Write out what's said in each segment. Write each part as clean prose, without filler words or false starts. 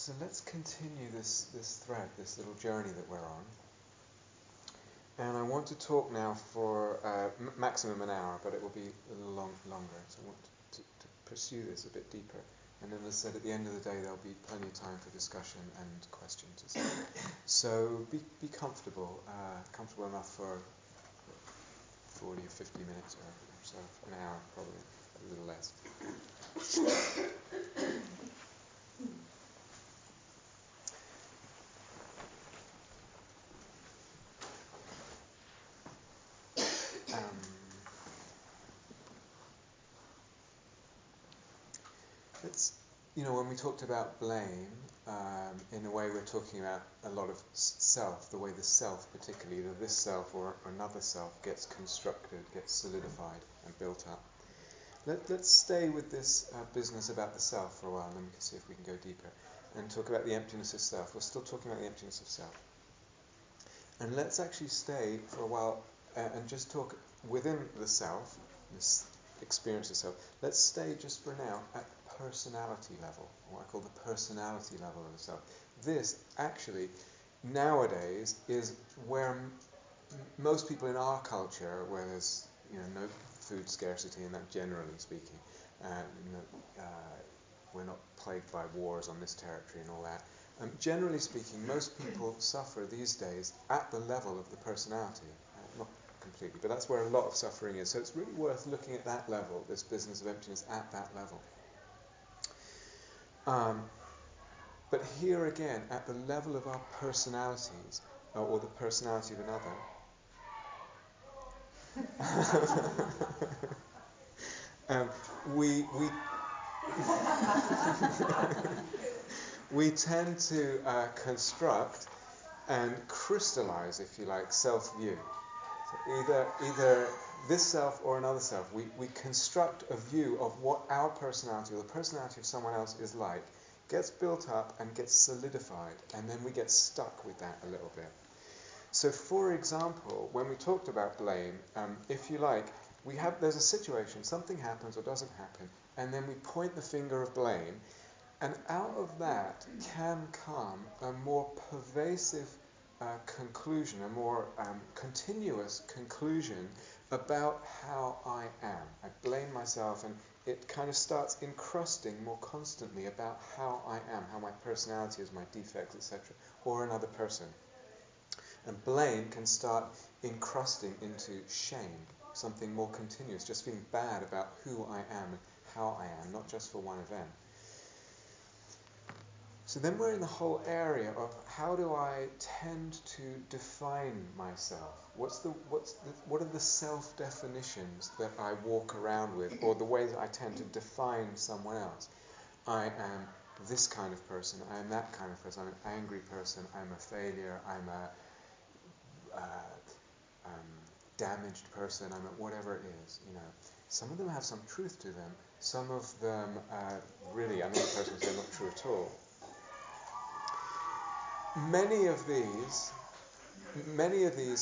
So let's continue this thread, this little journey that we're on. And I want to talk now for maximum an hour, but it will be a little longer. So I want to pursue this a bit deeper. And then, as I said, at the end of the day, there'll be plenty of time for discussion and questions. So be comfortable, comfortable enough for 40 or 50 minutes or so, an hour probably, a little less. When we talked about blame, in a way we're talking about a lot of self, the way the self, particularly either this self or another self, gets constructed, gets solidified and built up. Let's stay with this business about the self for a while, and then we can see if we can go deeper and talk about the emptiness of self. We're still talking about the emptiness of self. And let's actually stay for a while and just talk within the self, this experience of self. Let's stay just for now at personality level, what I call the personality level of the self. This actually nowadays is where most people in our culture, where there's no food scarcity, and that generally speaking, we're not plagued by wars on this territory and all that. Generally speaking, most people suffer these days at the level of the personality. Not completely, but that's where a lot of suffering is. So it's really worth looking at that level, this business of emptiness at that level. But here again, at the level of our personalities, or the personality of another, we tend to construct and crystallize, if you like, self-view. So either this self or another self, we construct a view of what our personality or the personality of someone else is like, gets built up and gets solidified, and then we get stuck with that a little bit. So for example, when we talked about blame, if you like, there's a situation, something happens or doesn't happen, and then we point the finger of blame, and out of that can come a more pervasive conclusion, a more continuous conclusion about how I am. I blame myself, and it kind of starts encrusting more constantly about how I am, how my personality is, my defects, etc., or another person. And blame can start encrusting into shame, something more continuous, just feeling bad about who I am and how I am, not just for one event. So then we're in the whole area of how do I tend to define myself? What are the self-definitions that I walk around with, or the ways I tend to define someone else? I am this kind of person, I am that kind of person, I'm an angry person, I'm a failure, I'm a damaged person, I'm a whatever it is, Some of them have some truth to them, some of them really, another person would say, not true at all. Many of these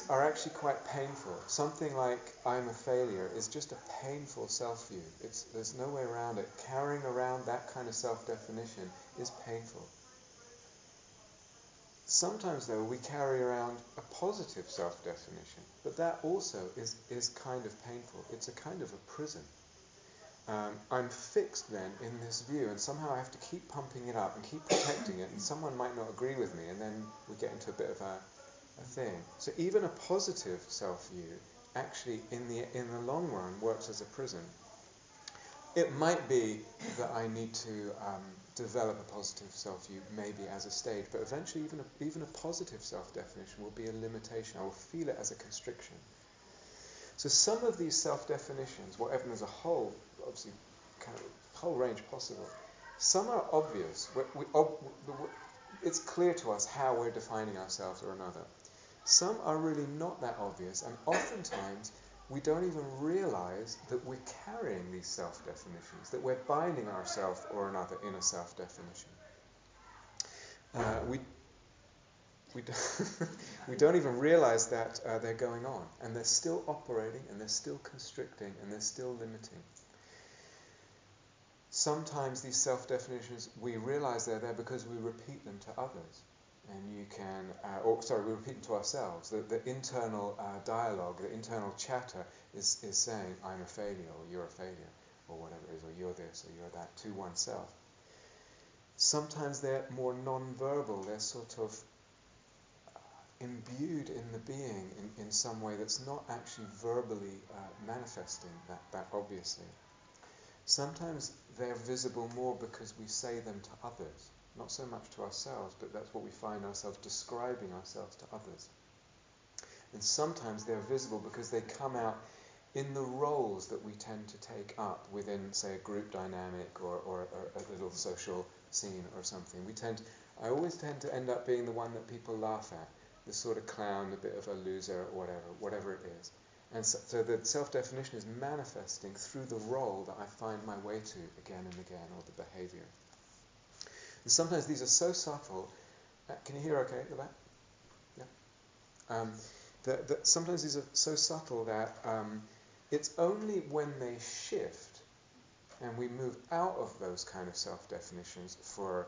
are actually quite painful. Something like I'm a failure is just a painful self-view. There's no way around it. Carrying around that kind of self-definition is painful. Sometimes, though, we carry around a positive self-definition, but that also is kind of painful. It's a kind of a prison. I'm fixed then in this view, and somehow I have to keep pumping it up and keep protecting it, and someone might not agree with me, and then we get into a bit of a thing. So even a positive self-view actually in the long run works as a prison. It might be that I need to develop a positive self-view maybe as a stage, but eventually even a positive self-definition will be a limitation. I will feel it as a constriction. So some of these self-definitions, whatever, there's a whole, obviously, kind of whole range possible. Some are obvious. It's clear to us how we're defining ourselves or another. Some are really not that obvious, and oftentimes we don't even realize that we're carrying these self-definitions, that we're binding ourselves or another in a self-definition. We don't even realize that they're going on, and they're still operating, and they're still constricting, and they're still limiting. Sometimes these self-definitions, we realize they're there because we repeat them to others. And you can, we repeat them to ourselves. The internal dialogue, the internal chatter is saying, I'm a failure, or you're a failure, or whatever it is, or you're this, or you're that, to oneself. Sometimes they're more non-verbal, they're sort of imbued in the being in some way that's not actually verbally manifesting that obviously. Sometimes they're visible more because we say them to others, not so much to ourselves, but that's what we find ourselves describing ourselves to others. And sometimes they're visible because they come out in the roles that we tend to take up within, say, a group dynamic or a little social scene or something. I always tend to end up being the one that people laugh at, the sort of clown, a bit of a loser, or whatever it is. And so the self-definition is manifesting through the role that I find my way to again and again, or the behavior. And sometimes these are so subtle. Can you hear okay at the back? Yeah. Sometimes these are so subtle that it's only when they shift and we move out of those kind of self-definitions for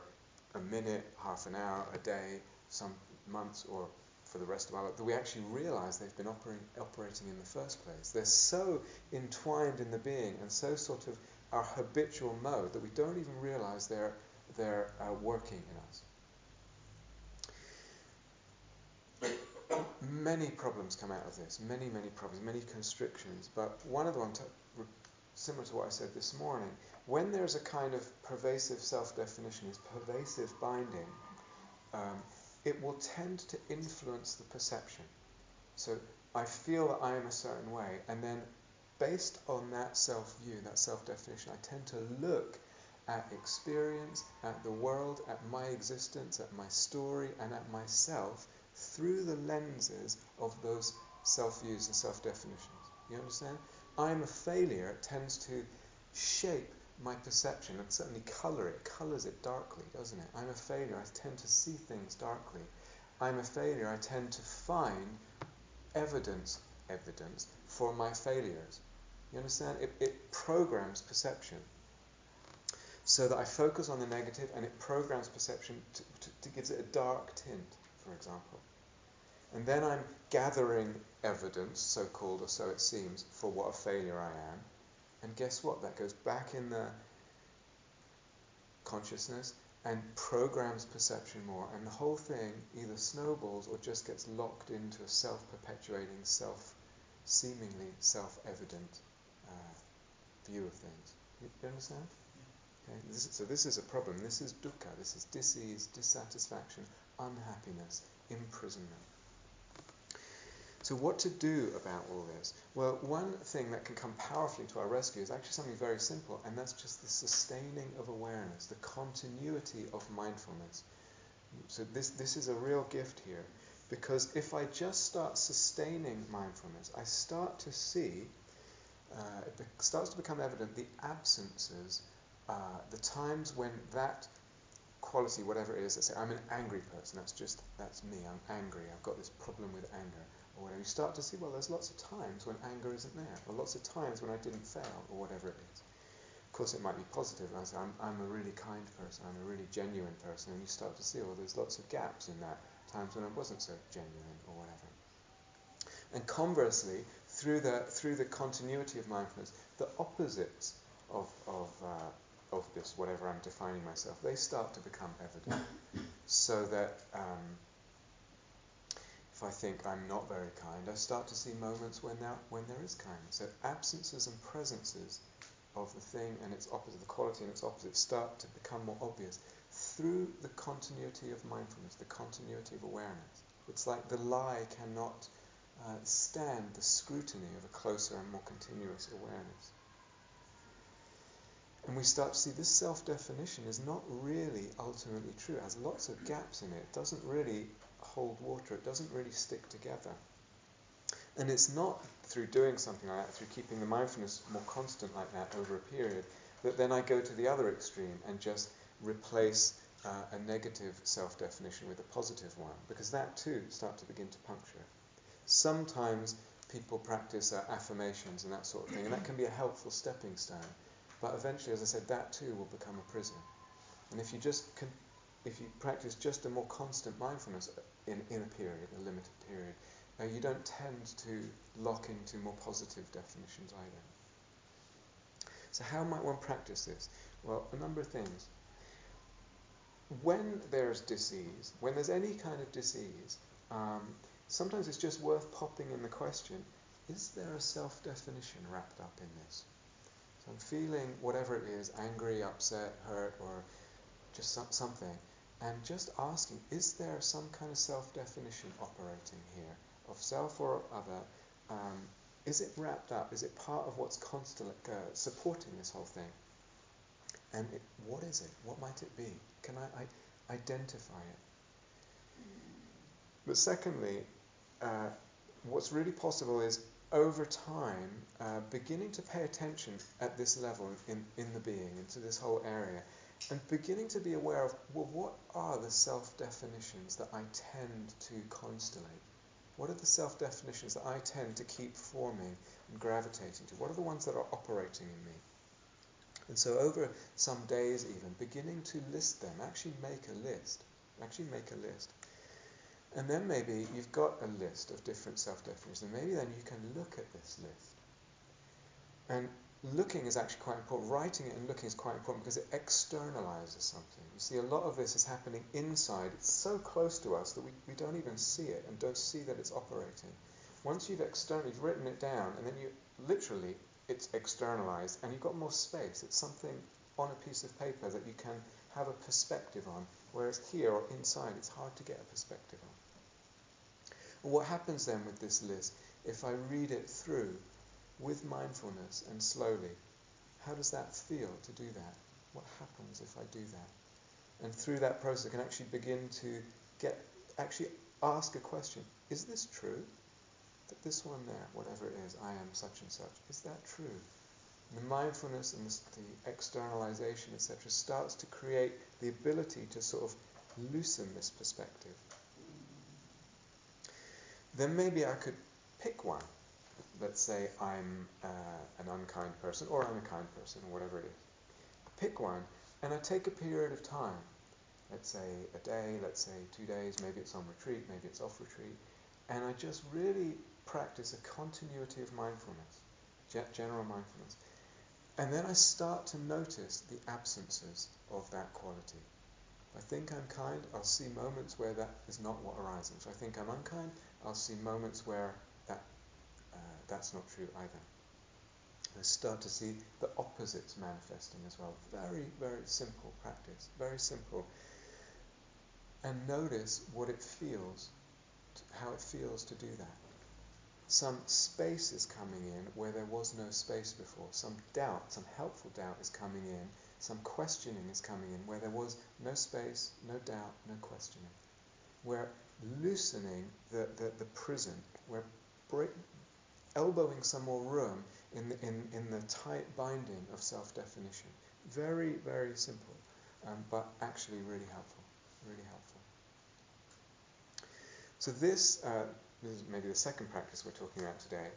a minute, half an hour, a day, some months, or for the rest of our life, that we actually realize they've been operating in the first place. They're so entwined in the being and so sort of our habitual mode that we don't even realize they're working in us. Many problems come out of this, many problems, many constrictions, but one of them, similar to what I said this morning, when there's a kind of pervasive self-definition, is pervasive binding, it will tend to influence the perception. So I feel that I am a certain way, and then based on that self-view, that self-definition, I tend to look at experience, at the world, at my existence, at my story, and at myself through the lenses of those self-views and self-definitions. You understand? I'm a failure tends to shape my perception and certainly colours it darkly, doesn't it? I'm a failure, I tend to see things darkly. I'm a failure, I tend to find evidence for my failures. You understand? It programs perception. So that I focus on the negative and it programs perception to gives it a dark tint, for example. And then I'm gathering evidence, so-called, or so it seems, for what a failure I am. And guess what? That goes back in the consciousness and programs perception more. And the whole thing either snowballs or just gets locked into a self-perpetuating, seemingly self-evident view of things. You understand? Okay. So this is a problem. This is dukkha. This is dis-ease, dissatisfaction, unhappiness, imprisonment. So what to do about all this? Well, one thing that can come powerfully to our rescue is actually something very simple, and that's just the sustaining of awareness, the continuity of mindfulness. So this is a real gift here, because if I just start sustaining mindfulness, I start to see, it starts to become evident the absences, the times when that quality, whatever it is, let's say I'm an angry person, that's me, I'm angry, I've got this problem with anger, or whatever. You start to see, well, there's lots of times when anger isn't there, or lots of times when I didn't fail, or whatever it is. Of course, it might be positive. I say, I'm a really kind person, I'm a really genuine person, and you start to see, well, there's lots of gaps in that, times when I wasn't so genuine, or whatever. And conversely, through the continuity of mindfulness, the opposites of this, whatever I'm defining myself, they start to become evident. So that if I think I'm not very kind, I start to see moments when there is kindness. So absences and presences of the thing and its opposite, the quality and its opposite, start to become more obvious through the continuity of mindfulness, the continuity of awareness. It's like the lie cannot stand the scrutiny of a closer and more continuous awareness. And we start to see this self-definition is not really ultimately true. It has lots of gaps in it. It doesn't really hold water. It doesn't really stick together. And it's not through doing something like that, through keeping the mindfulness more constant like that over a period, that then I go to the other extreme and just replace a negative self-definition with a positive one, because that too starts to begin to puncture. Sometimes people practice affirmations and that sort of thing, and that can be a helpful stepping stone. But eventually, as I said, that too will become a prison. And if you practice just a more constant mindfulness in a period, a limited period, you don't tend to lock into more positive definitions either. So how might one practice this? Well, a number of things. When there's disease, when there's any kind of disease, sometimes it's just worth popping in the question, is there a self-definition wrapped up in this? So I'm feeling whatever it is, angry, upset, hurt, or just something, and just asking, is there some kind of self-definition operating here, of self or other? Is it wrapped up? Is it part of what's constantly supporting this whole thing? And what is it? What might it be? Can I identify it? But secondly, what's really possible is over time, beginning to pay attention at this level in the being, into this whole area, and beginning to be aware of, well, what are the self-definitions that I tend to constellate? What are the self-definitions that I tend to keep forming and gravitating to? What are the ones that are operating in me? And so over some days even, beginning to list them, actually make a list. And then maybe you've got a list of different self-definitions, and maybe then you can look at this list. And looking is actually quite important. Writing it and looking is quite important because it externalizes something. You see, a lot of this is happening inside. It's so close to us that we don't even see it and don't see that it's operating. Once you've written it down, and then it's externalized, and you've got more space. It's something on a piece of paper that you can have a perspective on, whereas here or inside it's hard to get a perspective on. And what happens then with this list, if I read it through with mindfulness and slowly, how does that feel to do that? What happens if I do that? And through that process I can actually begin to ask a question. Is this true? That this one there, whatever it is, I am such and such, is that true? And the mindfulness and the externalization, etc., starts to create the ability to sort of loosen this perspective. Then maybe I could pick one. Let's say I'm an unkind person, or I'm a kind person, or whatever it is. I pick one, and I take a period of time. Let's say a day, let's say 2 days, maybe it's on retreat, maybe it's off retreat, and I just really practice a continuity of mindfulness, general mindfulness. And then I start to notice the absences of that quality. If I think I'm kind, I'll see moments where that is not what arises. If I think I'm unkind, I'll see moments where that's not true either. I start to see the opposites manifesting as well. Very, very simple practice, very simple. And notice what it feels, how it feels to do that. Some space is coming in where there was no space before. Some doubt, some helpful doubt is coming in. Some questioning is coming in where there was no space, no doubt, no questioning. We're loosening the prison. We're elbowing some more room in the tight binding of self-definition. Very, very simple, but actually really helpful. Really helpful. So this is maybe the second practice we're talking about today.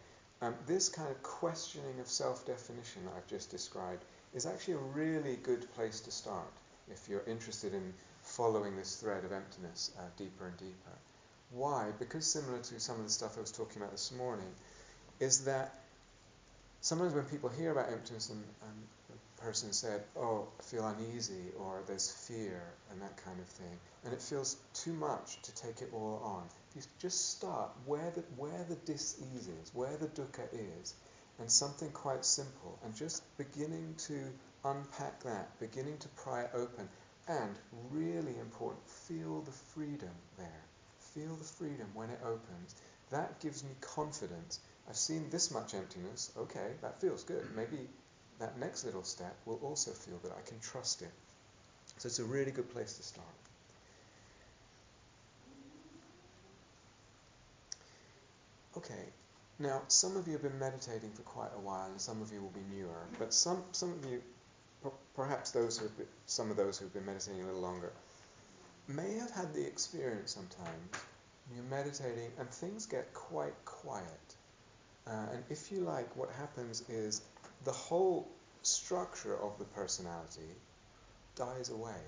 This kind of questioning of self-definition that I've just described is actually a really good place to start if you're interested in following this thread of emptiness deeper and deeper. Why? Because similar to some of the stuff I was talking about this morning, is that sometimes when people hear about emptiness and a person said, oh, I feel uneasy, or there's fear and that kind of thing, and it feels too much to take it all on. You just start where the dis-ease is, where the dukkha is, and something quite simple, and just beginning to unpack that, beginning to pry it open, and really important, feel the freedom there. Feel the freedom when it opens. That gives me confidence. I've seen this much emptiness, okay, that feels good. Maybe that next little step will also feel good. I can trust it. So it's a really good place to start. Okay, now some of you have been meditating for quite a while, and some of you will be newer, but some of you, perhaps some of those who have been meditating a little longer, may have had the experience sometimes you're meditating and things get quite quiet. And if you like, what happens is the whole structure of the personality dies away.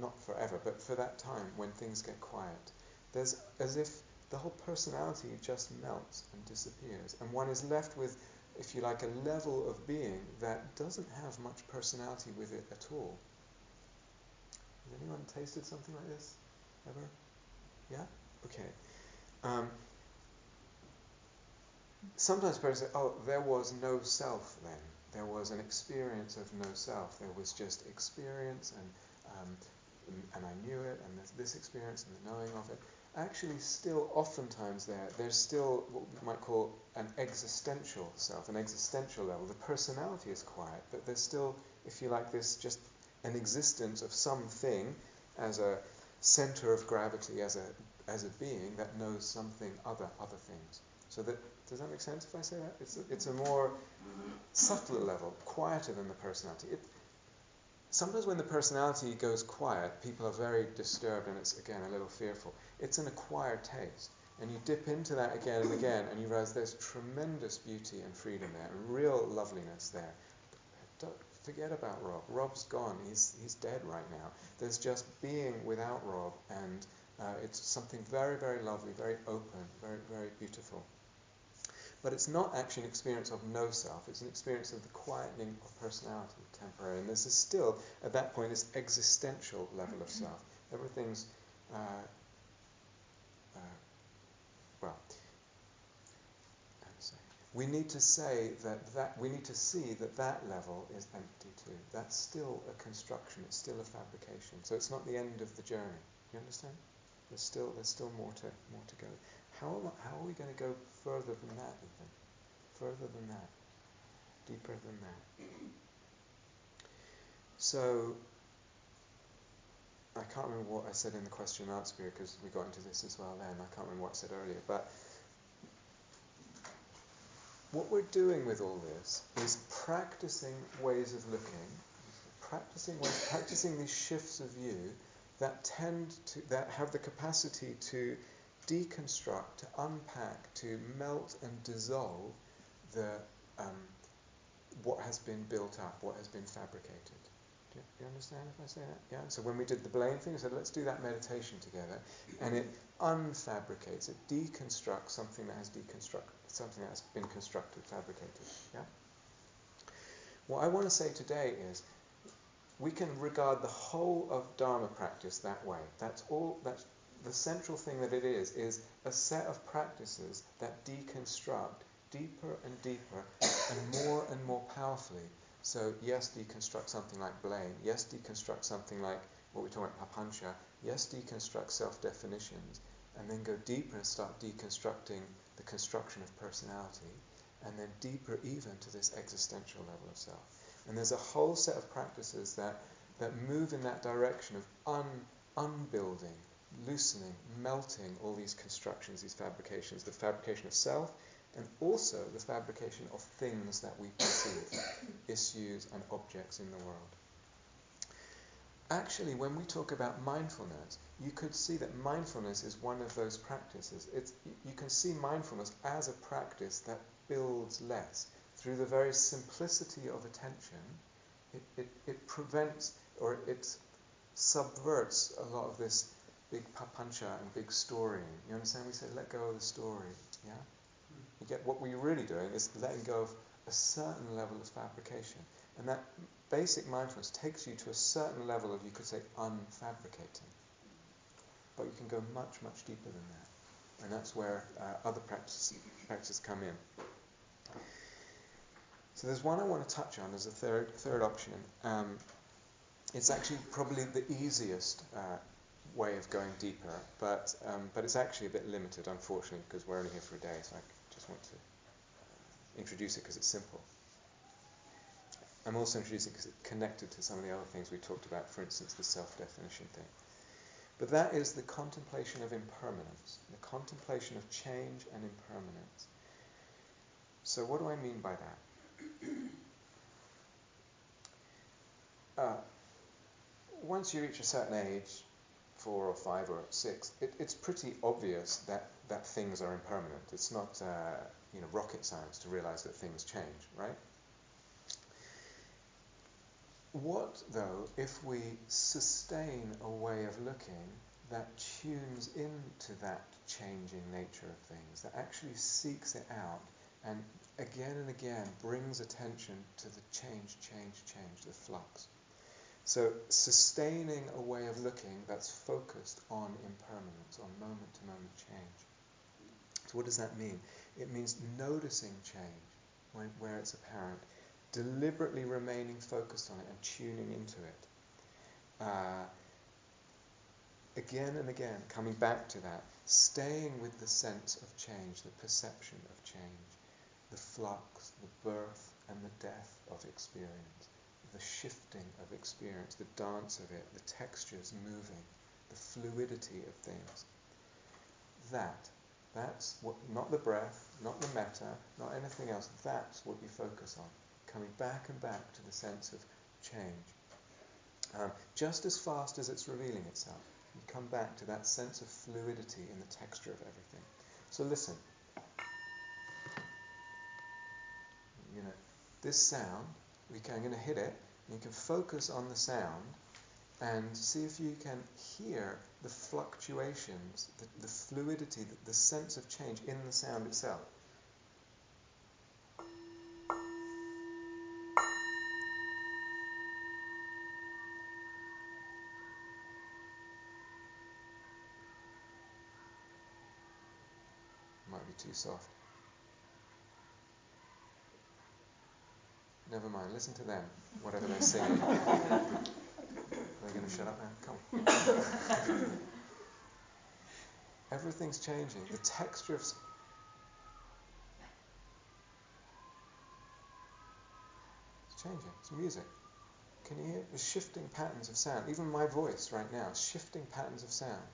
Not forever, but for that time when things get quiet. There's as if the whole personality just melts and disappears, and one is left with, if you like, a level of being that doesn't have much personality with it at all. Has anyone tasted something like this ever? Yeah? Okay. Sometimes people say, oh, there was no self then. There was an experience of no self. There was just experience, and I knew it, and there's this experience and the knowing of it. Actually, still oftentimes there's still what we might call an existential self, an existential level. The personality is quiet, but there's still, if you like, this just an existence of something as a center of gravity, as a being that knows something other things. So that, does that make sense if I say that? It's a more subtler level, quieter than the personality. Sometimes when the personality goes quiet, people are very disturbed, and it's, again, a little fearful. It's an acquired taste. And you dip into that again and again, and you realize there's tremendous beauty and freedom there, and real loveliness there. Don't forget about Rob. Rob's gone. He's dead right now. There's just being without Rob, and it's something very, very lovely, very open, very, very beautiful. But it's not actually an experience of no self. It's an experience of the quietening of personality, temporary. And this is still, at that point, this existential level of self. Everything's, well, how to say? We need to say we need to see that level is empty too. That's still a construction. It's still a fabrication. So it's not the end of the journey. You understand? There's still more to go. How are we going to go further than that, even? Further than that. Deeper than that. So, I can't remember what I said in the question and answer period, because we got into this as well then. I can't remember what I said earlier. But what we're doing with all this is practicing ways of looking, practicing these shifts of view that have the capacity to deconstruct, to unpack, to melt and dissolve what has been built up, what has been fabricated. Do you understand if I say that? Yeah. So when we did the blame thing, I said, let's do that meditation together, and it unfabricates, it deconstructs something that has been constructed, fabricated. Yeah. What I want to say today is, we can regard the whole of Dharma practice that way. That's the central thing that it is a set of practices that deconstruct deeper and deeper and more powerfully. So yes, deconstruct something like blame. Yes, deconstruct something like what we're talking about, papancha. Yes, deconstruct self-definitions. And then go deeper and start deconstructing the construction of personality. And then deeper even to this existential level of self. And there's a whole set of practices that move in that direction of unbuilding, loosening, melting all these constructions, these fabrications, the fabrication of self, and also the fabrication of things that we perceive, issues and objects in the world. Actually, when we talk about mindfulness, you could see that mindfulness is one of those practices. You can see mindfulness as a practice that builds less. Through the very simplicity of attention, it prevents, or it subverts a lot of this big papancha and big storying. You understand? We say, let go of the story. Yeah? You get what we're really doing is letting go of a certain level of fabrication. And that basic mindfulness takes you to a certain level of, you could say, unfabricating. But you can go much, much deeper than that. And that's where other practices come in. So there's one I want to touch on as a third option. It's actually probably the easiest way of going deeper, but it's actually a bit limited, unfortunately, because we're only here for a day, so I just want to introduce it because it's simple. I'm also introducing it because it's connected to some of the other things we talked about, for instance, the self-definition thing. But that is the contemplation of impermanence, the contemplation of change and impermanence. So what do I mean by that? Once you reach a certain age, 4 or 5 or 6, it's pretty obvious that things are impermanent. It's not rocket science to realize that things change, right? What, though, if we sustain a way of looking that tunes into that changing nature of things, that actually seeks it out and again brings attention to the change, the flux. So sustaining a way of looking that's focused on impermanence, on moment-to-moment change. So what does that mean? It means noticing change where it's apparent, deliberately remaining focused on it and tuning into it. Again and again, coming back to that, staying with the sense of change, the perception of change, the flux, the birth and the death of experience, the shifting of experience, the dance of it, the textures moving, the fluidity of things. That's what, not the breath, not the metta, not anything else, that's what you focus on. Coming back and back to the sense of change. Just as fast as it's revealing itself, you come back to that sense of fluidity in the texture of everything. So listen. This sound, I'm going to hit it, and you can focus on the sound and see if you can hear the fluctuations, the fluidity, the sense of change in the sound itself. Might be too soft. Never mind, listen to them, whatever they're singing. Are they going to shut up now? Come on. Everything's changing. The texture of... It's changing. It's music. Can you hear the shifting patterns of sound? Even my voice right now, shifting patterns of sound.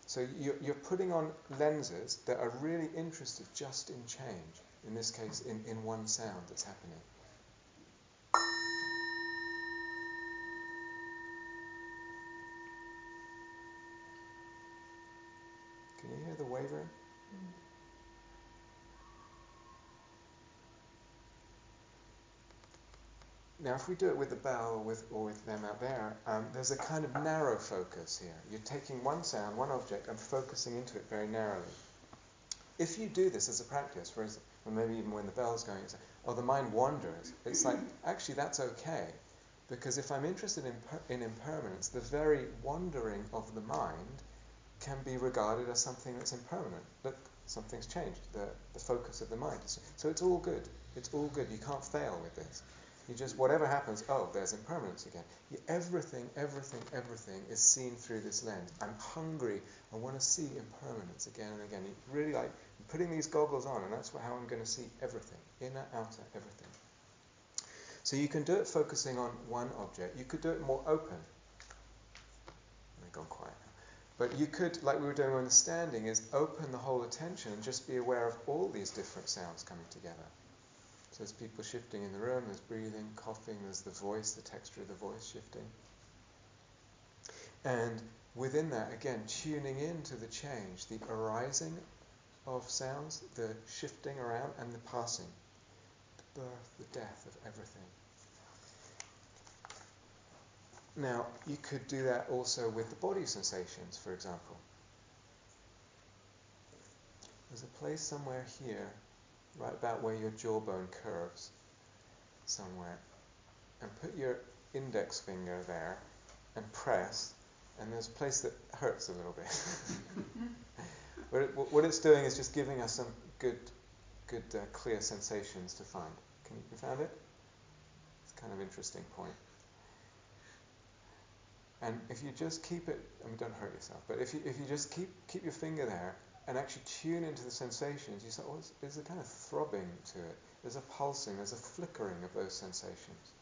So you're putting on lenses that are really interested just in change. In this case, in one sound that's happening. Can you hear the wavering? Now, if we do it with the bell or with them out there, there's a kind of narrow focus here. You're taking one sound, one object, and focusing into it very narrowly. If you do this as a practice, for instance, or maybe even when the bell's going, it's like, the mind wanders. It's like, actually, that's okay, because if I'm interested in impermanence, the very wandering of the mind can be regarded as something that's impermanent. Look, something's changed, the focus of the mind. So it's all good. It's all good. You can't fail with this. You just, whatever happens, there's impermanence again. Everything is seen through this lens. I'm hungry. I want to see impermanence again and again. You really like putting these goggles on, and that's how I'm going to see everything. Inner, outer, everything. So you can do it focusing on one object. You could do it more open. I've gone quiet now. But you could, like we were doing when the standing, is open the whole attention and just be aware of all these different sounds coming together. So there's people shifting in the room, there's breathing, coughing, there's the voice, the texture of the voice shifting. And within that, again, tuning into the change, the arising of sounds, the shifting around, and the passing. The birth, the death of everything. Now, you could do that also with the body sensations, for example. There's a place somewhere here, right about where your jawbone curves, somewhere. And put your index finger there and press, and there's a place that hurts a little bit. What it's doing is just giving us some good, clear sensations to find. You found it? It's kind of an interesting point. And if you just keep it, don't hurt yourself, but if you just keep your finger there and actually tune into the sensations, you say, there's a kind of throbbing to it. There's a pulsing, there's a flickering of those sensations.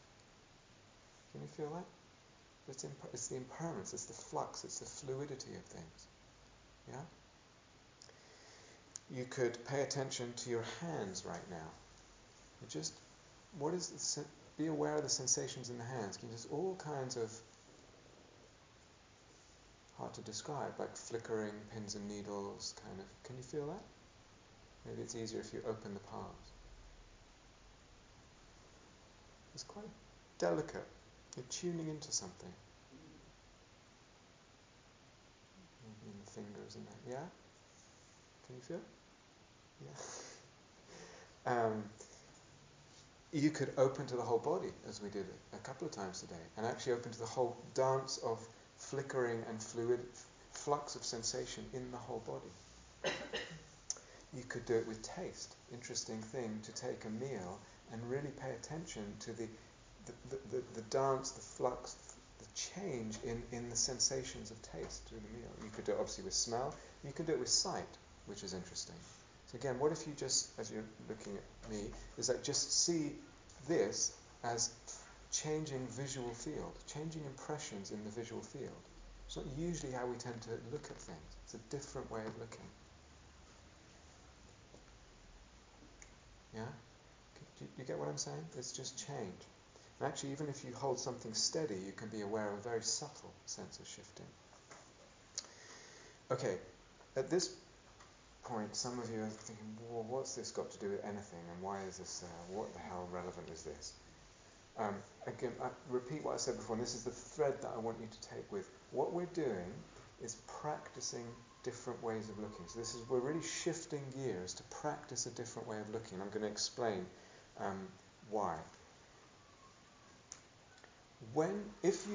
Can you feel that? It's the impermanence, it's the flux, it's the fluidity of things. Yeah? You could pay attention to your hands right now. Be aware of the sensations in the hands. Just all kinds of, hard to describe, like flickering pins and needles, kind of. Can you feel that? Maybe it's easier if you open the palms. It's quite delicate. You're tuning into something. Maybe in the fingers and that. Yeah? Can you feel? Yeah. You could open to the whole body, as we did a couple of times today, and actually open to the whole dance of flickering and fluid flux of sensation in the whole body. You could do it with taste. Interesting thing to take a meal and really pay attention to the dance, the flux, the change in the sensations of taste through the meal. You could do it obviously with smell. You could do it with sight, which is interesting. So again, what if you just, as you're looking at me, is that just see this as changing visual field, changing impressions in the visual field. It's not usually how we tend to look at things. It's a different way of looking. Yeah? Do you get what I'm saying? It's just change. And actually, even if you hold something steady, you can be aware of a very subtle sense of shifting. Okay, at this point, some of you are thinking, well, what's this got to do with anything, and why is this, what the hell relevant is this? Again, I repeat what I said before, and this is the thread that I want you to take with. What we're doing is practicing different ways of looking. So we're really shifting gears to practice a different way of looking. I'm going to explain why. If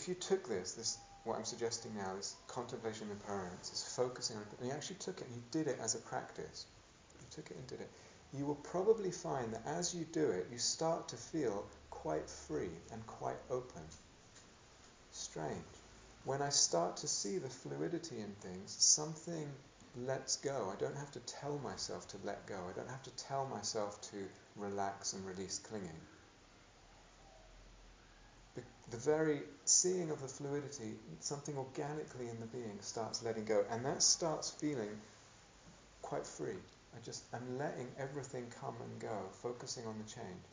you took this, what I'm suggesting now, this contemplation of impermanence, this focusing on it, and you actually took it and you did it as a practice, you took it and did it, you will probably find that as you do it, you start to feel quite free and quite open. Strange. When I start to see the fluidity in things, something lets go. I don't have to tell myself to let go. I don't have to tell myself to relax and release clinging. The very seeing of the fluidity, something organically in the being starts letting go, and that starts feeling quite free. I'm letting everything come and go, focusing on the change.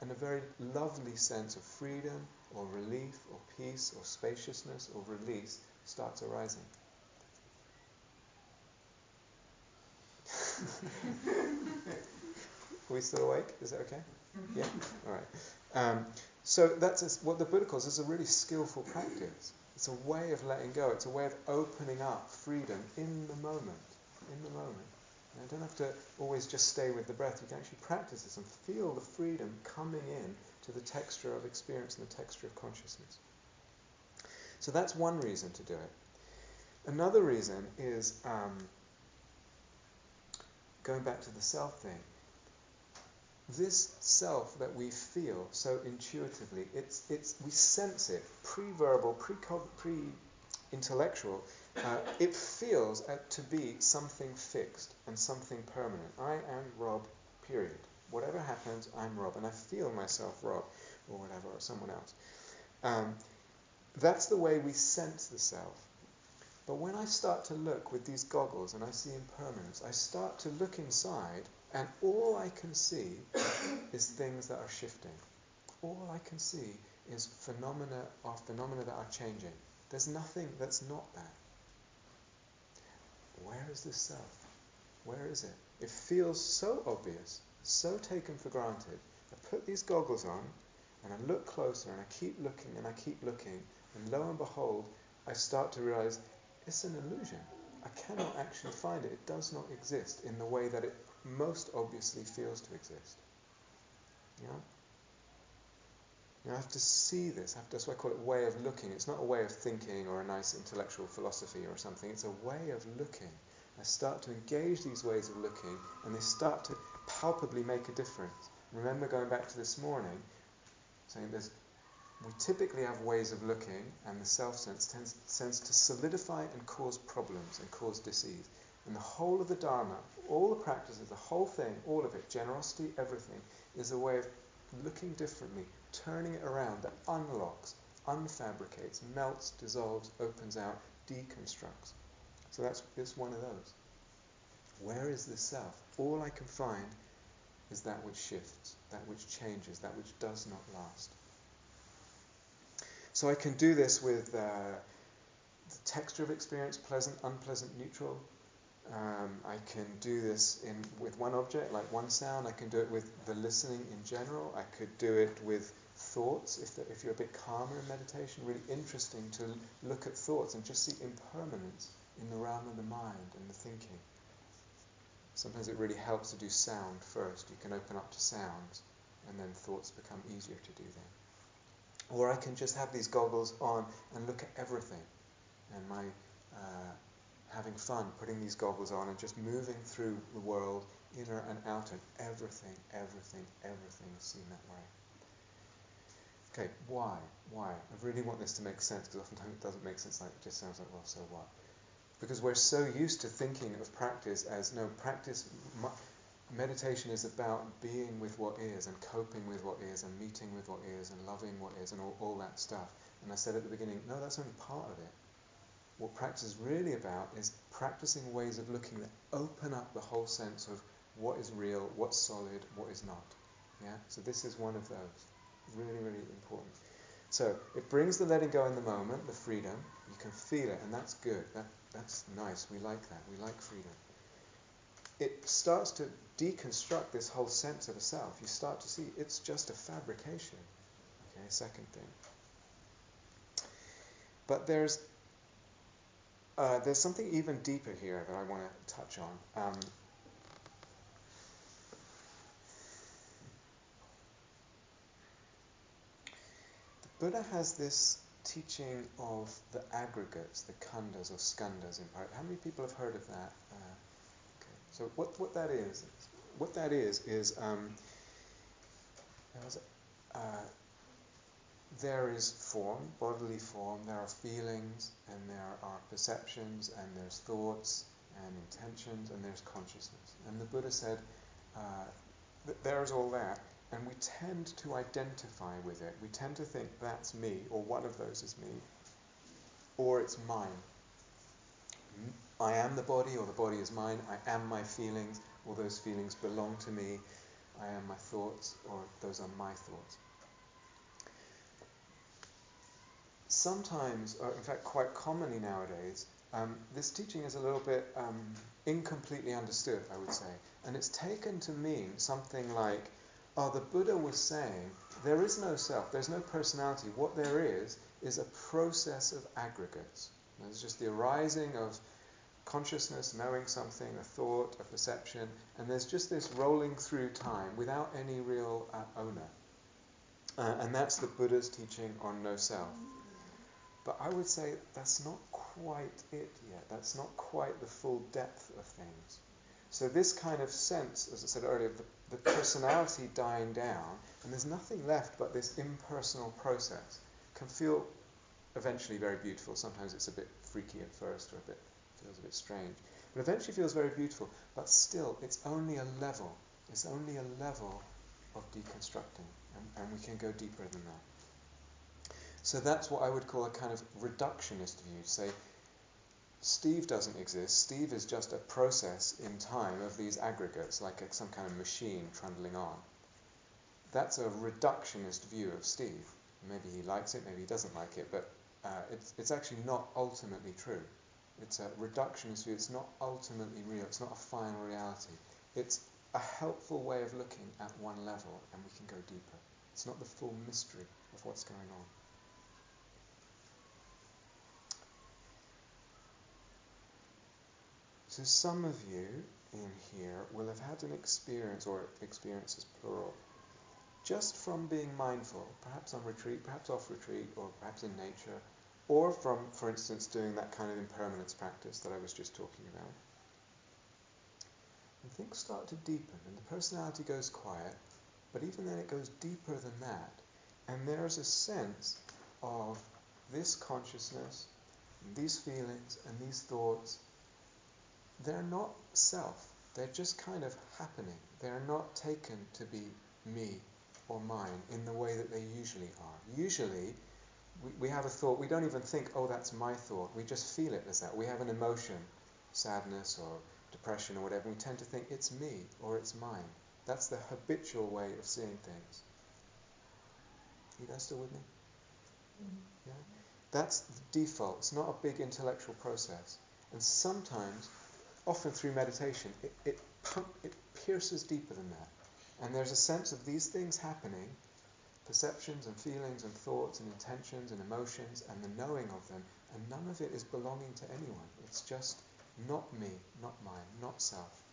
And a very lovely sense of freedom or relief or peace or spaciousness or release starts arising. Are we still awake? Is that okay? Yeah? All right. So that's what the Buddha calls is a really skillful practice. It's a way of letting go. It's a way of opening up freedom in the moment. In the moment. And I don't have to always just stay with the breath. You can actually practice this and feel the freedom coming in to the texture of experience and the texture of consciousness. So that's one reason to do it. Another reason is going back to the self thing. This self that we feel so intuitively, we sense it, pre-verbal, pre-intellectual, it feels to be something fixed and something permanent. I am Rob, period. Whatever happens, I'm Rob, and I feel myself Rob, or whatever, or someone else. That's the way we sense the self. But when I start to look with these goggles and I see impermanence, I start to look inside, and all I can see is things that are shifting. All I can see is phenomena that are changing. There's nothing that's not that. Where is this self? Where is it? It feels so obvious, so taken for granted. I put these goggles on, and I look closer, and I keep looking, and I keep looking, and lo and behold, I start to realize it's an illusion. I cannot actually find it. It does not exist in the way that it most obviously feels to exist. Yeah? You have to see this. That's why I call it way of looking. It's not a way of thinking or a nice intellectual philosophy or something. It's a way of looking. I start to engage these ways of looking, and they start to palpably make a difference. Remember going back to this morning, saying we typically have ways of looking, and the self-sense tends to solidify and cause problems and cause disease. And the whole of the Dharma, all the practices, the whole thing, all of it, generosity, everything, is a way of looking differently, turning it around, that unlocks, unfabricates, melts, dissolves, opens out, deconstructs. So it's one of those. Where is this self? All I can find is that which shifts, that which changes, that which does not last. So I can do this with the texture of experience, pleasant, unpleasant, neutral. I can do this with one object, like one sound. I can do it with the listening in general. I could do it with thoughts, if you're a bit calmer in meditation, really interesting to look at thoughts and just see impermanence in the realm of the mind and the thinking. Sometimes it really helps to do sound first. You can open up to sounds, and then thoughts become easier to do then. Or I can just have these goggles on and look at everything, and my having fun putting these goggles on and just moving through the world, inner and outer, everything is seen that way. Okay, why? I really want this to make sense, because oftentimes it doesn't make sense, like it just sounds like, well, so what? Because we're so used to thinking of practice as, no, meditation is about being with what is, and coping with what is, and meeting with what is, and loving what is, and all that stuff. And I said at the beginning, no, that's only part of it. What practice is really about is practicing ways of looking that open up the whole sense of what is real, what's solid, what is not. Yeah. So this is one of those. Really, really important. So it brings the letting go in the moment, the freedom. You can feel it, and that's good. That's nice. We like that. We like freedom. It starts to deconstruct this whole sense of a self. You start to see it's just a fabrication. Okay, second thing. But there's something even deeper here that I want to touch on. The Buddha has this teaching of the aggregates, the khandhas or skandhas in part. How many people have heard of that? Okay. So what that is there is form, bodily form, there are feelings, and there are perceptions, and there's thoughts, and intentions, and there's consciousness. And the Buddha said that there's all that, and we tend to identify with it. We tend to think that's me, or one of those is me, or it's mine. I am the body, or the body is mine. I am my feelings, or those feelings belong to me. I am my thoughts, or those are my thoughts. Sometimes, or in fact quite commonly nowadays, this teaching is a little bit incompletely understood, I would say. And it's taken to mean something like, the Buddha was saying, there is no self, there's no personality. What there is a process of aggregates. There's just the arising of consciousness, knowing something, a thought, a perception, and there's just this rolling through time without any real owner. And that's the Buddha's teaching on no self. But I would say that's not quite it yet. That's not quite the full depth of things. So this kind of sense, as I said earlier, the personality dying down, and there's nothing left but this impersonal process, can feel eventually very beautiful. Sometimes it's a bit freaky at first, or feels a bit strange. But eventually feels very beautiful. But still, it's only a level. It's only a level of deconstructing. And we can go deeper than that. So that's what I would call a kind of reductionist view. Say, Steve doesn't exist. Steve is just a process in time of these aggregates, like some kind of machine trundling on. That's a reductionist view of Steve. Maybe he likes it, maybe he doesn't like it, but it's actually not ultimately true. It's a reductionist view. It's not ultimately real. It's not a final reality. It's a helpful way of looking at one level, and we can go deeper. It's not the full mystery of what's going on. So some of you in here will have had an experience, or experiences plural, just from being mindful, perhaps on retreat, perhaps off retreat, or perhaps in nature, or from, for instance, doing that kind of impermanence practice that I was just talking about. And things start to deepen, and the personality goes quiet, but even then it goes deeper than that. And there's a sense of this consciousness, and these feelings, and these thoughts. They're not self. They're just kind of happening. They're not taken to be me or mine in the way that they usually are. Usually, we have a thought. We don't even think, oh, that's my thought. We just feel it as that. We have an emotion, sadness or depression or whatever. We tend to think it's me or it's mine. That's the habitual way of seeing things. You guys still with me? Mm-hmm. Yeah? That's the default. It's not a big intellectual process. And sometimes, often through meditation, it pierces deeper than that. And there's a sense of these things happening, perceptions and feelings and thoughts and intentions and emotions and the knowing of them, and none of it is belonging to anyone. It's just not me, not mine, not self.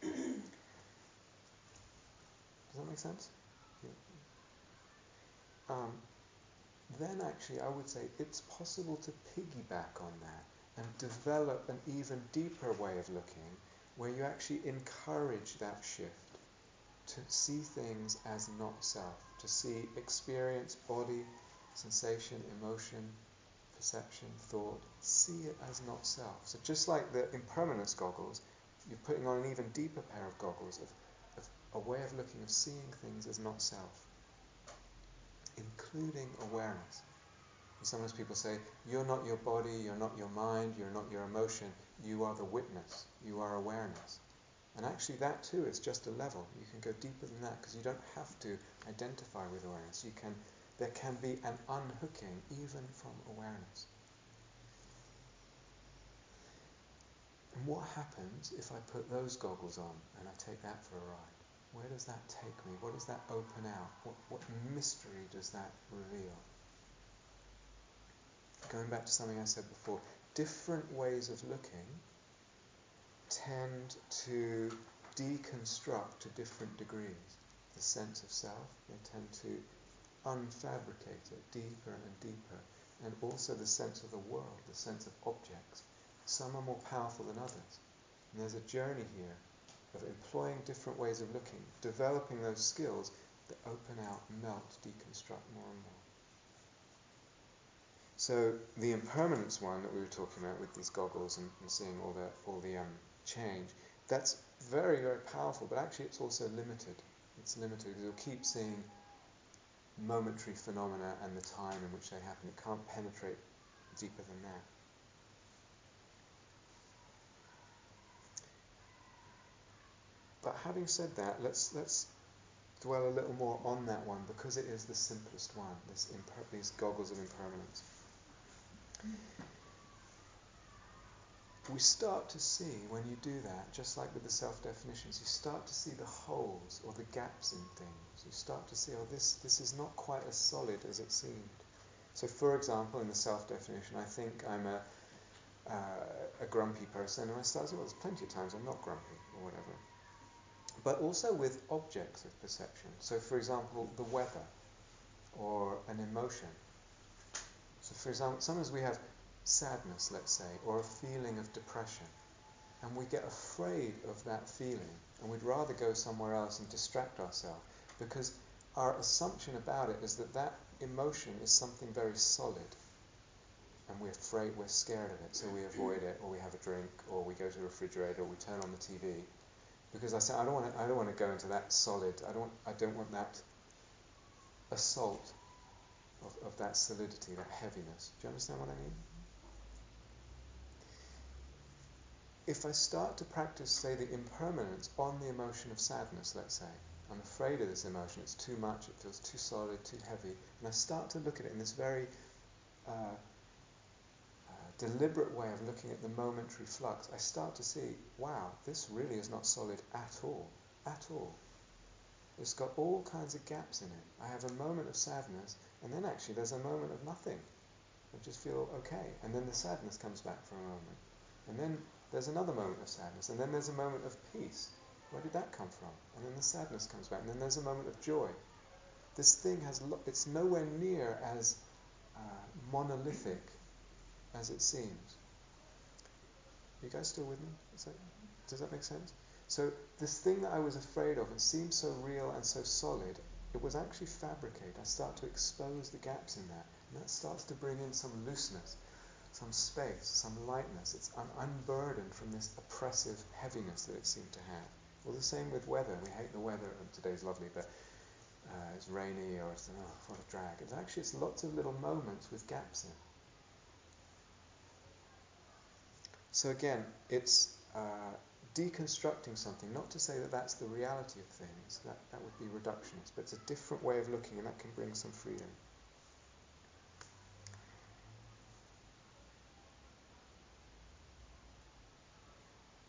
Does that make sense? Yeah. Then actually I would say it's possible to piggyback on that and develop an even deeper way of looking, where you actually encourage that shift to see things as not self, to see experience, body, sensation, emotion, perception, thought, see it as not self. So just like the impermanence goggles, you're putting on an even deeper pair of goggles of a way of looking, of seeing things as not self, including awareness. And sometimes people say, you're not your body, you're not your mind, you're not your emotion, you are the witness, you are awareness. And actually that too is just a level. You can go deeper than that because you don't have to identify with awareness. There can be an unhooking even from awareness. And what happens if I put those goggles on and I take that for a ride? Where does that take me? What does that open out? What mystery does that reveal? Going back to something I said before, different ways of looking tend to deconstruct to different degrees the sense of self. They tend to unfabricate it deeper and deeper, and also the sense of the world, the sense of objects. Some are more powerful than others. And there's a journey here of employing different ways of looking, developing those skills that open out, melt, deconstruct more and more. So the impermanence one that we were talking about with these goggles and seeing all the change, that's very, very powerful, but actually it's also limited. It's limited because you'll keep seeing momentary phenomena and the time in which they happen. It can't penetrate deeper than that. But having said that, let's dwell a little more on that one because it is the simplest one, these goggles of impermanence. We start to see, when you do that, just like with the self-definitions, you start to see the holes or the gaps in things. You start to see, this is not quite as solid as it seemed. So for example, in the self-definition, I think I'm a grumpy person, and I start to say, well, there's plenty of times I'm not grumpy, or whatever. But also with objects of perception. So for example, the weather, or an emotion. So for example, sometimes we have sadness, let's say, or a feeling of depression, and we get afraid of that feeling, and we'd rather go somewhere else and distract ourselves, because our assumption about it is that that emotion is something very solid, and we're afraid, we're scared of it, so we avoid it, or we have a drink, or we go to the refrigerator, or we turn on the TV, because I say, I don't want to go into that solid, I don't want that assault of that solidity, that heaviness. Do you understand what I mean? If I start to practice, say, the impermanence on the emotion of sadness, let's say, I'm afraid of this emotion, it's too much, it feels too solid, too heavy, and I start to look at it in this very deliberate way of looking at the momentary flux, I start to see, wow, this really is not solid at all, at all. It's got all kinds of gaps in it. I have a moment of sadness, and then actually there's a moment of nothing. I just feel okay, and then the sadness comes back for a moment, and then there's another moment of sadness, and then there's a moment of peace. Where did that come from? And then the sadness comes back, and then there's a moment of joy. This thing it's nowhere near as monolithic as it seems. Are you guys still with me? Does that make sense? So this thing that I was afraid of, it seemed so real and so solid, it was actually fabricated. I start to expose the gaps in that, and that starts to bring in some looseness, some space, some lightness. I'm unburdened from this oppressive heaviness that it seemed to have. Well, the same with weather. We hate the weather, and today's lovely, but it's rainy, or it's what a drag. It's lots of little moments with gaps in. So again, it's deconstructing something, not to say that that's the reality of things, that would be reductionist, but it's a different way of looking, and that can bring some freedom.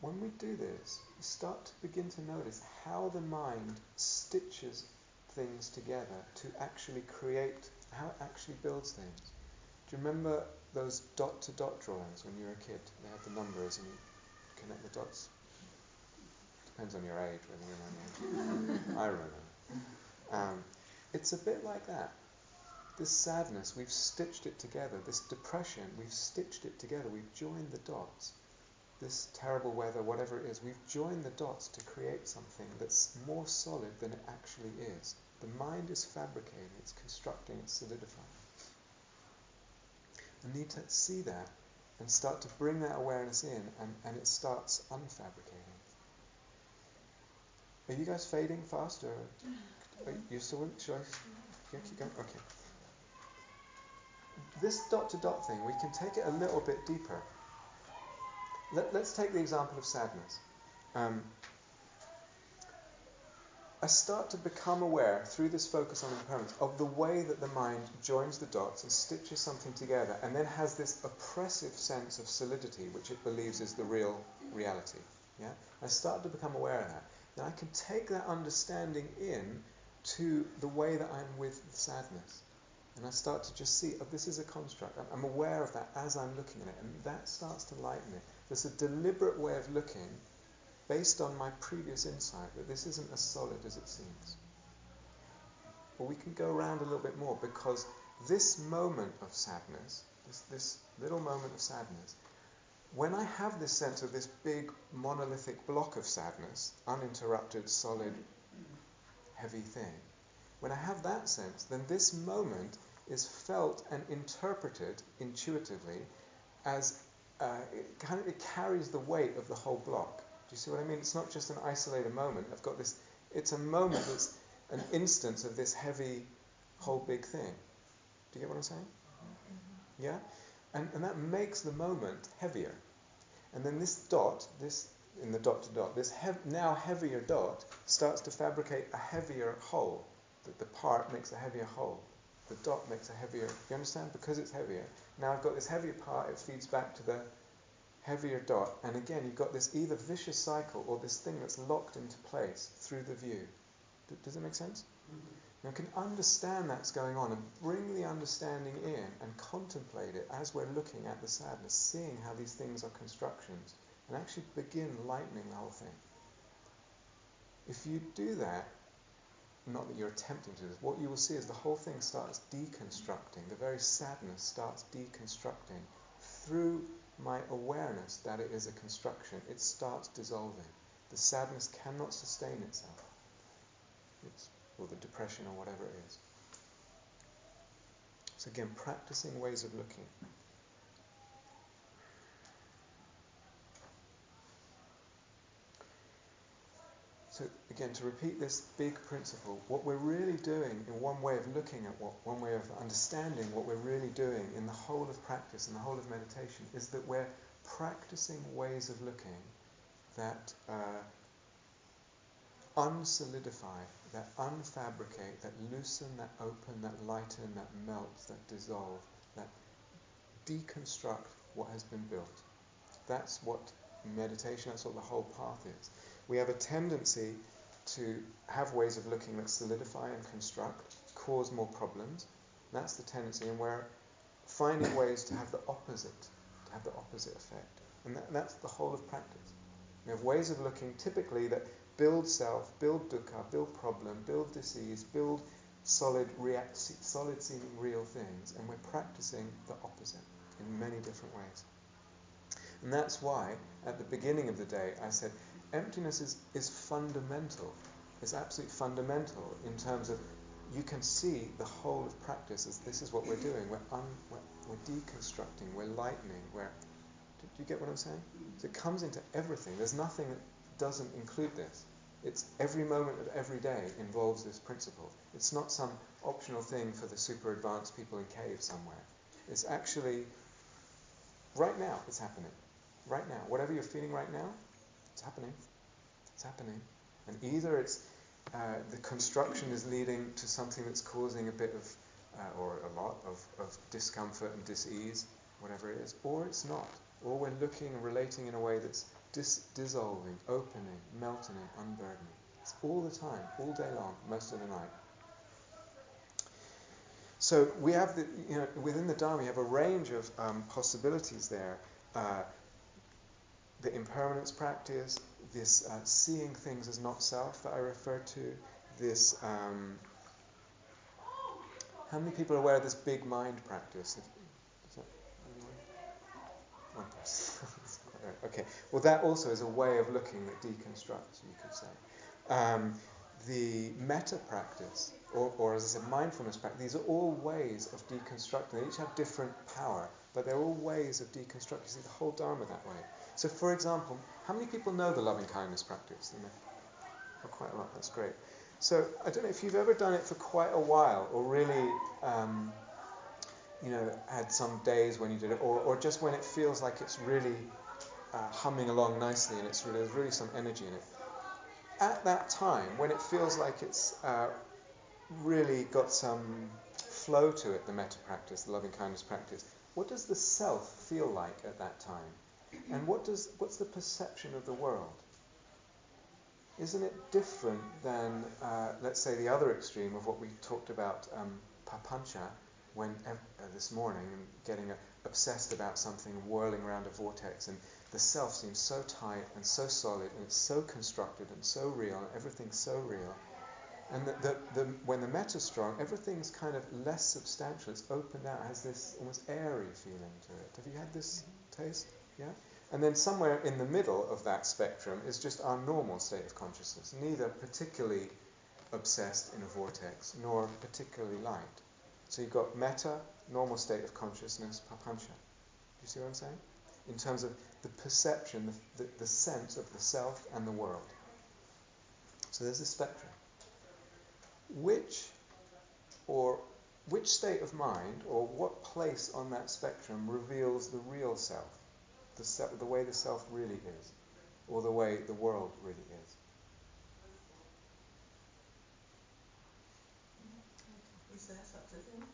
When we do this, you start to begin to notice how the mind stitches things together to actually create how it actually builds things. Do you remember those dot-to-dot drawings when you were a kid? They had the numbers and you connect the dots. Depends on your age whether you remember. I remember. It's a bit like that. This sadness, we've stitched it together. This depression, we've stitched it together. We've joined the dots. This terrible weather, whatever it is, we've joined the dots to create something that's more solid than it actually is. The mind is fabricating, it's constructing, it's solidifying. I need to see that and start to bring that awareness in, and it starts unfabricating. Are you guys fading fast, or are you still in? Should I keep going? Okay. This dot-to-dot thing, we can take it a little bit deeper. Let's take the example of sadness. I start to become aware, through this focus on impermanence, of the way that the mind joins the dots and stitches something together, and then has this oppressive sense of solidity, which it believes is the real reality. Yeah? I start to become aware of that. Then I can take that understanding in to the way that I'm with sadness. And I start to just see, oh, this is a construct. I'm aware of that as I'm looking at it, and that starts to lighten it. There's a deliberate way of looking, based on my previous insight, that this isn't as solid as it seems. But we can go around a little bit more, because this moment of sadness, this little moment of sadness, when I have this sense of this big monolithic block of sadness, uninterrupted, solid, heavy thing, when I have that sense, then this moment is felt and interpreted intuitively as it carries the weight of the whole block. Do you see what I mean? It's not just an isolated moment. I've got this. It's a moment that's an instance of this heavy, whole big thing. Do you get what I'm saying? Yeah? And that makes the moment heavier. And then this dot, in the dot-to-dot, this now heavier dot starts to fabricate a heavier whole. The part makes a heavier whole. The dot makes a heavier... You understand? Because it's heavier. Now I've got this heavier part, it feeds back to the heavier dot, and again you've got this either vicious cycle or this thing that's locked into place through the view. Does it make sense? Mm-hmm. Now I can understand that's going on and bring the understanding in and contemplate it as we're looking at the sadness, seeing how these things are constructions, and actually begin lightening the whole thing. If you do that, not that you're attempting to do this, what you will see is the whole thing starts deconstructing. The very sadness starts deconstructing through my awareness that it is a construction. It starts dissolving. The sadness cannot sustain itself. Or the depression or whatever it is. So again, practicing ways of looking. So again, to repeat this big principle, what we're really doing in one way of looking at one way of understanding what we're really doing in the whole of practice and the whole of meditation is that we're practicing ways of looking that unsolidify, that unfabricate, that loosen, that open, that lighten, that melt, that dissolve, that deconstruct what has been built. That's what meditation, that's what the whole path is. We have a tendency to have ways of looking that solidify and construct, cause more problems. That's the tendency, and we're finding ways to have the opposite effect. And that's the whole of practice. We have ways of looking typically that build self, build dukkha, build problem, build disease, build solid seeming real things, and we're practicing the opposite in many different ways. And that's why, at the beginning of the day, I said, emptiness is fundamental. It's absolutely fundamental in terms of you can see the whole of practice as this is what we're doing. We're deconstructing, we're lightening. Do you get what I'm saying? So it comes into everything. There's nothing that doesn't include this. It's every moment of every day involves this principle. It's not some optional thing for the super advanced people in caves somewhere. It's actually, right now, it's happening. Right now. Whatever you're feeling right now, it's happening. It's happening. And either it's the construction is leading to something that's causing a bit of, or a lot of discomfort and dis-ease, whatever it is, or it's not. Or we're looking and relating in a way that's dissolving, opening, melting, unburdening. It's all the time, all day long, most of the night. So we have within the Dharma, we have a range of possibilities there. The impermanence practice, this seeing things as not self that I referred to, this. How many people are aware of this big mind practice? Is that anyone? One person. Okay. Well, that also is a way of looking that deconstructs, you could say. The metta practice, or as I said, mindfulness practice, these are all ways of deconstructing. They each have different power, but they're all ways of deconstructing. See the whole Dharma that way. So, for example, how many people know the loving kindness practice? Oh, quite a lot. That's great. So, I don't know if you've ever done it for quite a while, or really, had some days when you did it, or just when it feels like it's really humming along nicely and there's really some energy in it. At that time, when it feels like it's really got some flow to it, the metta practice, the loving kindness practice, what does the self feel like at that time? And what's the perception of the world? Isn't it different than, let's say, the other extreme of what we talked about, papancha, when this morning, and getting obsessed about something, whirling around a vortex, and the self seems so tight and so solid, and it's so constructed and so real, and everything's so real. And when the metta's strong, everything's kind of less substantial. It's opened out, has this almost airy feeling to it. Have you had this taste? Yeah? And then somewhere in the middle of that spectrum is just our normal state of consciousness, neither particularly obsessed in a vortex, nor particularly light. So you've got metta, normal state of consciousness, papancha. Do you see what I'm saying? In terms of the perception, the sense of the self and the world. So there's a spectrum. Which state of mind, or what place on that spectrum reveals the real self? The way the self really is, or the way the world really is. Is there such a thing?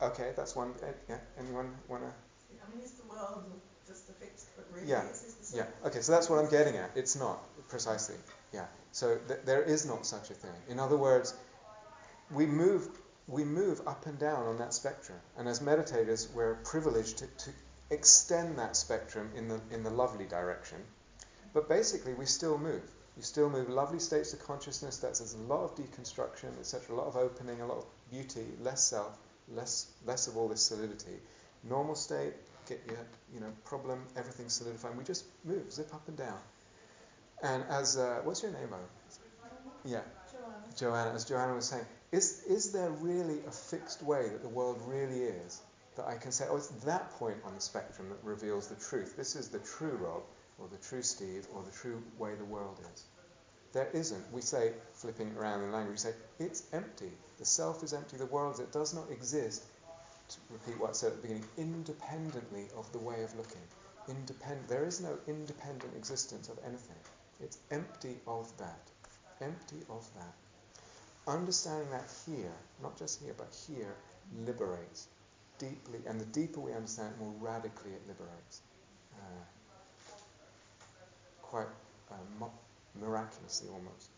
Okay, that's one. Yeah, anyone want to? I mean, is the world just a fixed, but really Yeah. is the self? Yeah. Okay, so that's what I'm getting at. It's not precisely. Yeah. So there is not such a thing. In other words, we move up and down on that spectrum, and as meditators, we're privileged to extend that spectrum in the lovely direction. But basically, we still move. We still move lovely states of consciousness. There's a lot of deconstruction, etc. A lot of opening, a lot of beauty, less self, less of all this solidity. Normal state, get your problem, everything's solidifying. We just move, zip up and down. And as what's your name, Bo? Yeah, Joanna. As Joanna was saying, is there really a fixed way that the world really is? That I can say, it's that point on the spectrum that reveals the truth. This is the true Rob, or the true Steve, or the true way the world is. There isn't. We say, flipping it around in language, we say, it's empty. The self is empty. The world, it does not exist, to repeat what I said at the beginning, independently of the way of looking. There is no independent existence of anything. It's empty of that. Empty of that. Understanding that here, not just here, but here, liberates deeply, and the deeper we understand it, more radically it liberates. Quite miraculously almost.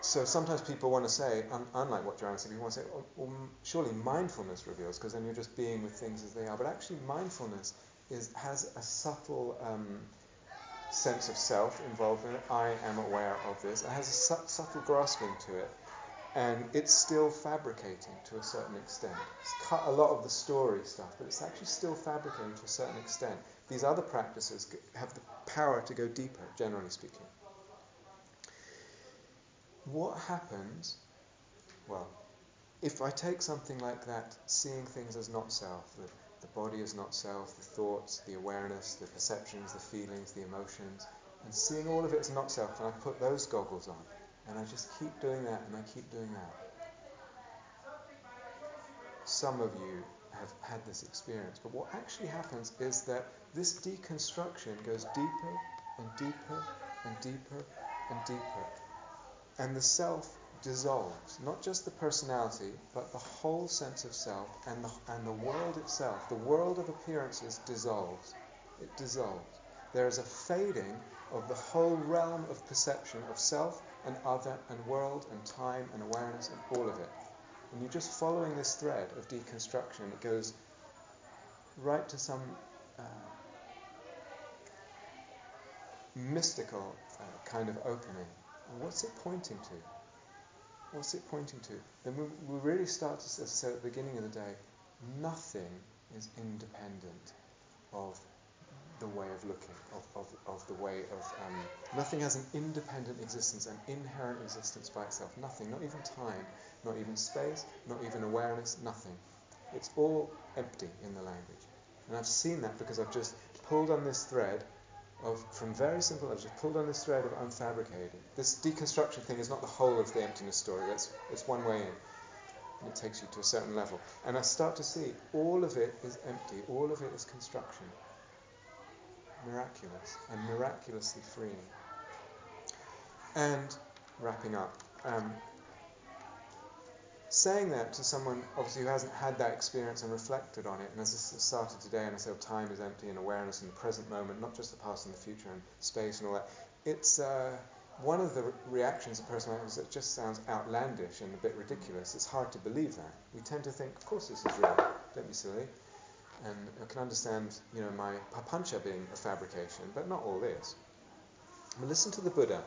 So sometimes people want to say, unlike what Joanna said, people want to say, surely mindfulness reveals, because then you're just being with things as they are. But actually mindfulness has a subtle sense of self involved in it. I am aware of this. It has a subtle grasping to it. And it's still fabricating to a certain extent. It's cut a lot of the story stuff, but it's actually still fabricating to a certain extent. These other practices have the power to go deeper, generally speaking. What happens, well, if I take something like that, seeing things as not self, the body is not self, the thoughts, the awareness, the perceptions, the feelings, the emotions, and seeing all of it as not self, and I put those goggles on, and I just keep doing that, and I keep doing that. Some of you have had this experience, but what actually happens is that this deconstruction goes deeper and deeper and deeper and deeper. And the self dissolves, not just the personality, but the whole sense of self, and the world itself, the world of appearances dissolves. It dissolves. There is a fading of the whole realm of perception of self and other and world and time and awareness and all of it. And you're just following this thread of deconstruction. It goes right to some mystical kind of opening. And what's it pointing to? What's it pointing to? Then we really start to say at the beginning of the day, nothing is independent of the way of looking, of the way of... nothing has an independent existence, an inherent existence by itself. Nothing, not even time, not even space, not even awareness, nothing. It's all empty in the language. And I've seen that because I've just pulled on this thread from very simple, I've just pulled on this thread of unfabricated. This deconstruction thing is not the whole of the emptiness story, it's one way in. And it takes you to a certain level. And I start to see all of it is empty, all of it is construction. Miraculous, and miraculously freeing. And wrapping up, saying that to someone obviously who hasn't had that experience and reflected on it, and as I started today and I said time is empty and awareness in the present moment, not just the past and the future and space and all that, it's one of the reactions a person has that just sounds outlandish and a bit ridiculous. It's hard to believe that. We tend to think, of course this is real, don't be silly. And I can understand, my papancha being a fabrication, but not all this. But listen to the Buddha.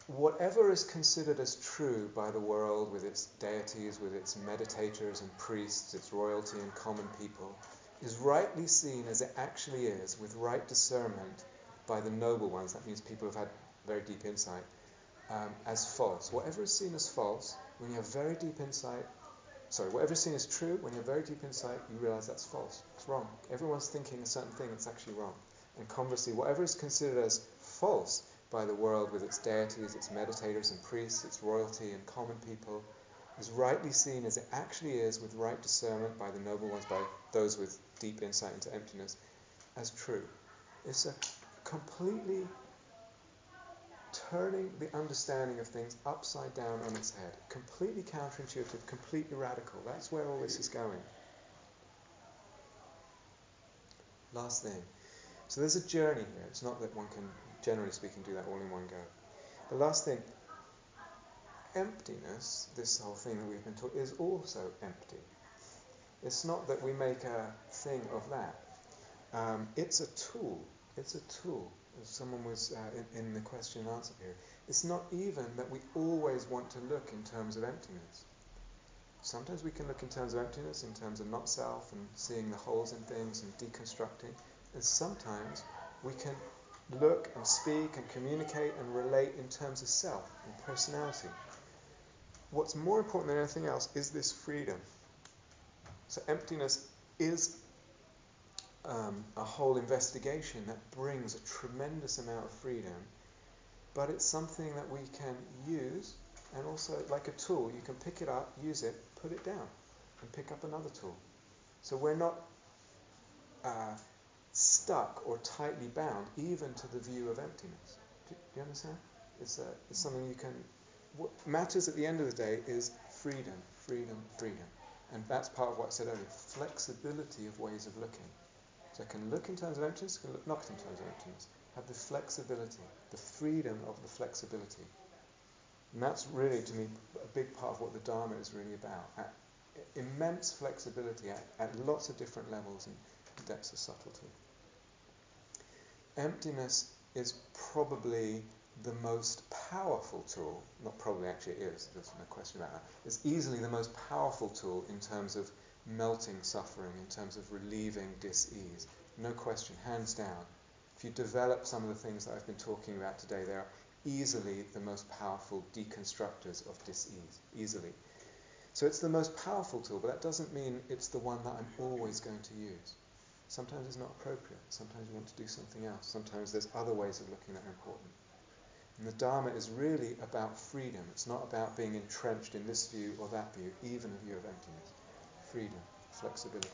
Whatever is considered as true by the world with its deities, with its meditators and priests, its royalty and common people, is rightly seen as it actually is with right discernment by the noble ones. That means people who've had very deep insight, as false. Whatever is seen as false, when you have very deep insight, whatever is seen as true, when you have very deep insight, you realize that's false. It's wrong. Everyone's thinking a certain thing, it's actually wrong. And conversely, whatever is considered as false by the world with its deities, its meditators and priests, its royalty and common people, is rightly seen as it actually is with right discernment by the noble ones, by those with deep insight into emptiness, as true. It's a completely turning the understanding of things upside down on its head. Completely counterintuitive, completely radical. That's where all this is going. Last thing. So there's a journey here. It's not that one can, generally speaking, do that all in one go. The last thing, emptiness, this whole thing that we've been talking, is also empty. It's not that we make a thing of that. It's a tool. It's a tool. As someone was in the question and answer period. It's not even that we always want to look in terms of emptiness. Sometimes we can look in terms of emptiness, in terms of not self, and seeing the holes in things and deconstructing. And sometimes we can look and speak and communicate and relate in terms of self and personality. What's more important than anything else is this freedom. So emptiness is a whole investigation that brings a tremendous amount of freedom, but it's something that we can use, and also like a tool, you can pick it up, use it, put it down, and pick up another tool. So we're not stuck or tightly bound even to the view of emptiness. Do you understand? It's something you can... What matters at the end of the day is freedom, freedom, freedom. And that's part of what I said earlier, flexibility of ways of looking. So I can look in terms of emptiness, I can look not in terms of emptiness. Have the flexibility, the freedom of the flexibility. And that's really, to me, a big part of what the Dharma is really about. Immense flexibility at lots of different levels and depths of subtlety. Emptiness is probably the most powerful tool, not probably, actually it is, there's no question about that. It's easily the most powerful tool in terms of melting suffering, in terms of relieving dis-ease. No question, hands down. If you develop some of the things that I've been talking about today, they are easily the most powerful deconstructors of dis-ease, easily. So it's the most powerful tool, but that doesn't mean it's the one that I'm always going to use. Sometimes it's not appropriate. Sometimes you want to do something else. Sometimes there's other ways of looking that are important. And the Dharma is really about freedom. It's not about being entrenched in this view or that view, even a view of emptiness. Freedom, flexibility.